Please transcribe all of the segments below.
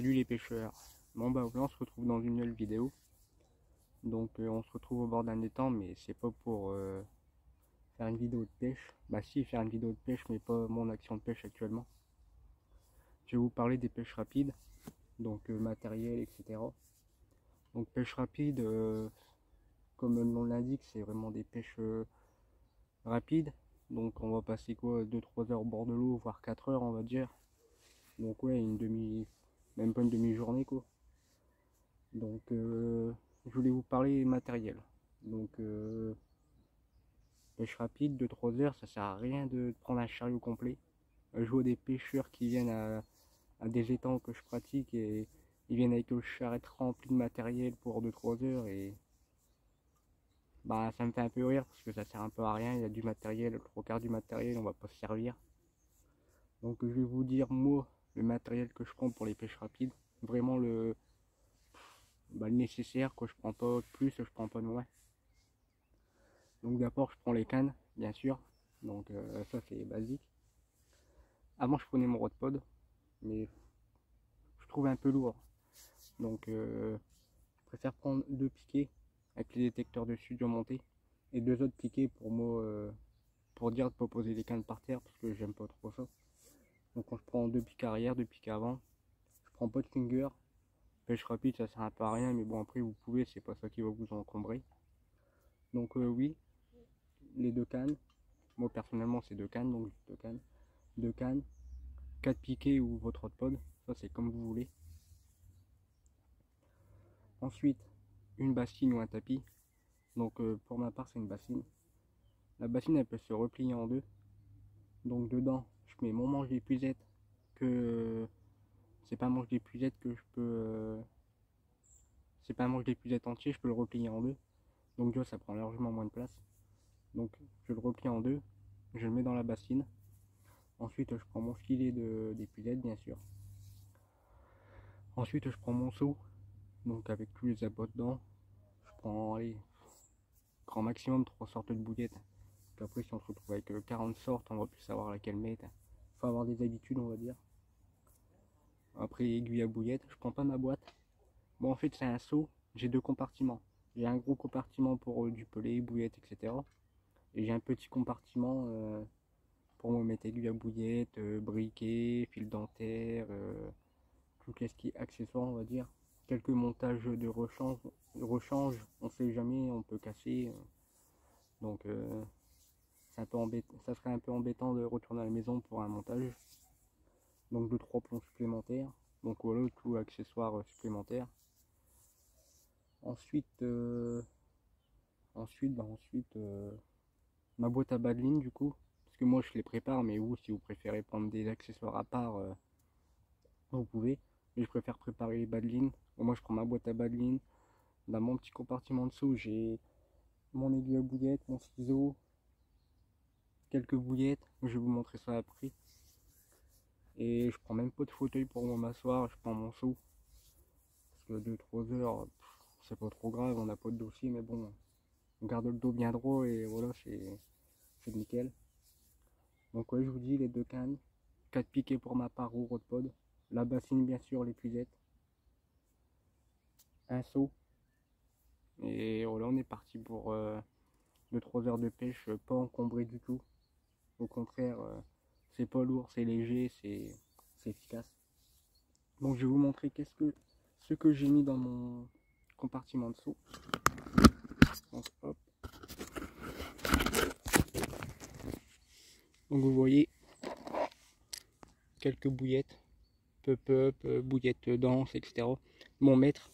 Salut les pêcheurs. Bon bah on se retrouve dans une nouvelle vidéo. Donc on se retrouve au bord d'un étang, mais c'est pas pour faire une vidéo de pêche. Bah si, faire une vidéo de pêche, mais pas mon action de pêche actuellement. Je vais vous parler des pêches rapides, donc matériel, etc. Donc pêche rapide, comme le nom l'indique, c'est vraiment des pêches rapides. Donc on va passer quoi, 2-3 heures au bord de l'eau, voire 4 heures on va dire. Donc ouais, même pas une demi-journée quoi. Donc je voulais vous parler matériel. Donc pêche rapide de 3 heures, ça sert à rien de prendre un chariot complet. Je vois des pêcheurs qui viennent à des étangs que je pratique et ils viennent avec le charrette rempli de matériel pour 2-3 heures et bah ça me fait un peu rire parce que ça sert un peu à rien. Il y a du matériel, le 3/4 du matériel on va pas se servir. Donc je vais vous dire moi le matériel que je prends pour les pêches rapides, vraiment le nécessaire, quoi. Je prends pas de plus, je prends pas de moins. Donc d'abord je prends les cannes, bien sûr. Donc ça c'est basique. Avant je prenais mon rodpod, mais je trouve un peu lourd. Donc je préfère prendre 2 piquets avec les détecteurs de studio montés et 2 autres piquets pour moi pour dire de pas poser les cannes par terre parce que j'aime pas trop ça. Donc quand je prends 2 piquets arrière, 2 piquets avant, je prends pas de finger. Pêche rapide ça sert un peu à rien, mais bon après vous pouvez, c'est pas ça qui va vous encombrer. Donc oui, les 2 cannes. Moi personnellement c'est 2 cannes, donc 2 cannes. 2 cannes, 4 piquets ou votre rodpod, ça c'est comme vous voulez. Ensuite, une bassine ou un tapis. Donc pour ma part c'est une bassine. La bassine elle peut se replier en deux. Donc dedans je mets mon manche d'épuisette que c'est pas un manche d'épuisette que je peux c'est pas un manche d'épuisette entier, je peux le replier en deux. Donc déjà ça prend largement moins de place. Donc je le replie en deux, je le mets dans la bassine. Ensuite je prends mon filet d'épuisette bien sûr. Ensuite je prends mon seau, donc avec tous les abois dedans. Je prends allez, grand maximum 3 sortes de bouillettes. Puis après si on se retrouve avec 40 sortes, on va plus savoir laquelle mettre. Faut avoir des habitudes on va dire. Après aiguille à bouillette, je prends pas ma boîte. Bon en fait c'est un seau, j'ai 2 compartiments. J'ai un gros compartiment pour du pelé, bouillette, etc. Et j'ai un petit compartiment pour me mettre aiguille à bouillette, briquet, fil dentaire, tout ce qui est accessoire on va dire. Quelques montages de rechange, on sait jamais, on peut casser. Donc c'est un peu embêtant, ça serait un peu embêtant de retourner à la maison pour un montage. Donc 2-3 plombs supplémentaires. Donc voilà, tout accessoire supplémentaire. Ensuite, ma boîte à badline du coup. Parce que moi je les prépare, mais vous si vous préférez prendre des accessoires à part, vous pouvez. Mais je préfère préparer les badlines. Moi je prends ma boîte à badline. Dans mon petit compartiment dessous, j'ai mon aiguille à bouillette, mon ciseau, quelques bouillettes. Je vais vous montrer ça après. Et je prends même pas de fauteuil pour m'asseoir, je prends mon seau. Parce que 2-3 heures, c'est pas trop grave, on n'a pas de dossier, mais bon, on garde le dos bien droit et voilà, c'est nickel. Donc ouais, je vous dis les 2 cannes, 4 piquets pour ma part au rodpod, la bassine bien sûr, l'épuisette, un seau. Et voilà, on est parti pour 2-3 heures de pêche, pas encombré du tout. Au contraire, c'est pas lourd, c'est léger, c'est efficace. Donc je vais vous montrer ce que j'ai mis dans mon compartiment de seau. Donc, hop. Donc vous voyez quelques bouillettes, pop-up, bouillettes denses, etc. Mon maître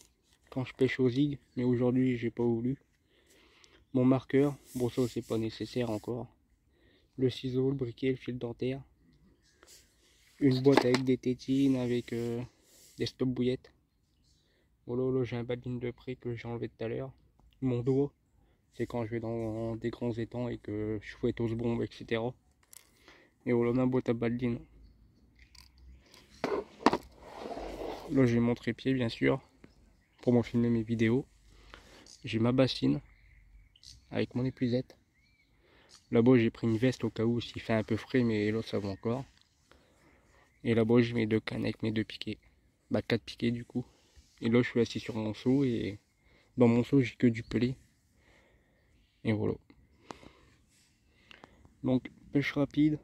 quand je pêche aux zig, mais aujourd'hui j'ai pas voulu. Mon marqueur, bon ça c'est pas nécessaire encore. Le ciseau, le briquet, le fil dentaire. Une boîte avec des tétines, avec des stop bouillettes. Voilà, là j'ai un badline de près que j'ai enlevé tout à l'heure. Mon doigt, c'est quand je vais dans des grands étangs et que je fouette aux bombes, etc. Et voilà ma boîte à badline. Là j'ai mon trépied bien sûr, pour m'en filmer mes vidéos. J'ai ma bassine, avec mon épuisette. Là-bas j'ai pris une veste au cas où s'il fait un peu frais, mais là ça va encore. Et là-bas j'ai mes 2 cannes avec mes 2 piquets. 4 piquets du coup. Et là je suis assis sur mon seau et dans mon seau j'ai que du pelé. Et voilà. Donc pêche rapide,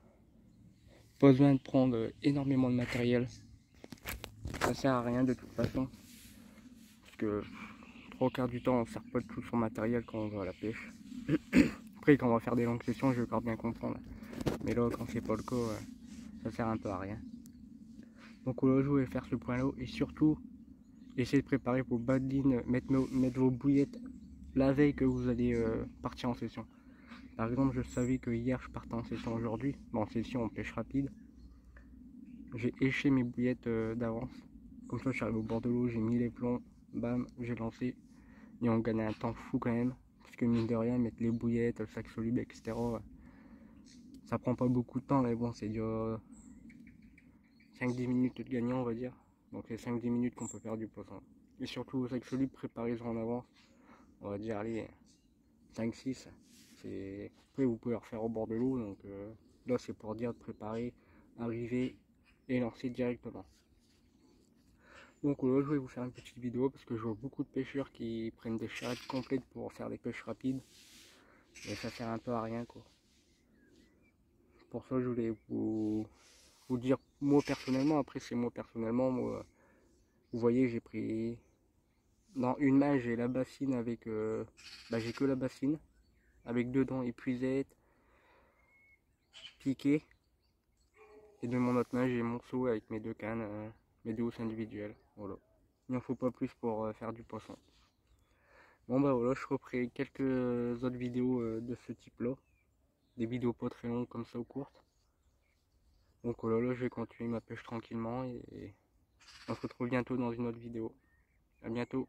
pas besoin de prendre énormément de matériel. Ça sert à rien de toute façon. Parce que 3/4 du temps on sert pas de tout son matériel quand on va à la pêche. Après quand on va faire des longues sessions je vais encore bien comprendre. Mais là quand c'est pas le cas, ça sert un peu à rien. Donc là je vais faire ce point là et surtout essayez de préparer vos badines, mettre vos bouillettes la veille que vous allez partir en session. Par exemple, je savais que hier je partais en session aujourd'hui, en session en pêche rapide. J'ai éché mes bouillettes d'avance. Comme ça, je suis arrivé au bord de l'eau, j'ai mis les plombs, bam, j'ai lancé. Et on gagnait un temps fou quand même. Parce que mine de rien, mettre les bouillettes, le sac soluble, etc. Ça prend pas beaucoup de temps, mais bon, c'est déjà 5-10 minutes de gagnant, on va dire. Donc c'est 5-10 minutes qu'on peut faire du poisson. Et surtout, au sac soluble, préparez-en en avance. On va dire, allez, 5-6. Après, vous pouvez le refaire au bord de l'eau. Donc là, c'est pour dire de préparer, arriver et lancer directement. Donc là, je vais vous faire une petite vidéo parce que je vois beaucoup de pêcheurs qui prennent des charrettes complètes pour faire des pêches rapides. Et ça sert un peu à rien, quoi. Pour ça, je voulais vous dire, moi personnellement, après c'est moi personnellement, moi, vous voyez, j'ai pris, dans une main, j'ai la bassine avec, j'ai que la bassine, avec dedans épuisette, piqué, et de mon autre main, j'ai mon seau avec mes deux cannes, mes deux housses individuelles, voilà. Il n'en faut pas plus pour faire du poisson. Bon bah voilà, je referai quelques autres vidéos de ce type là, des vidéos pas très longues comme ça ou courtes. Donc voilà, là je vais continuer ma pêche tranquillement et on se retrouve bientôt dans une autre vidéo. À bientôt.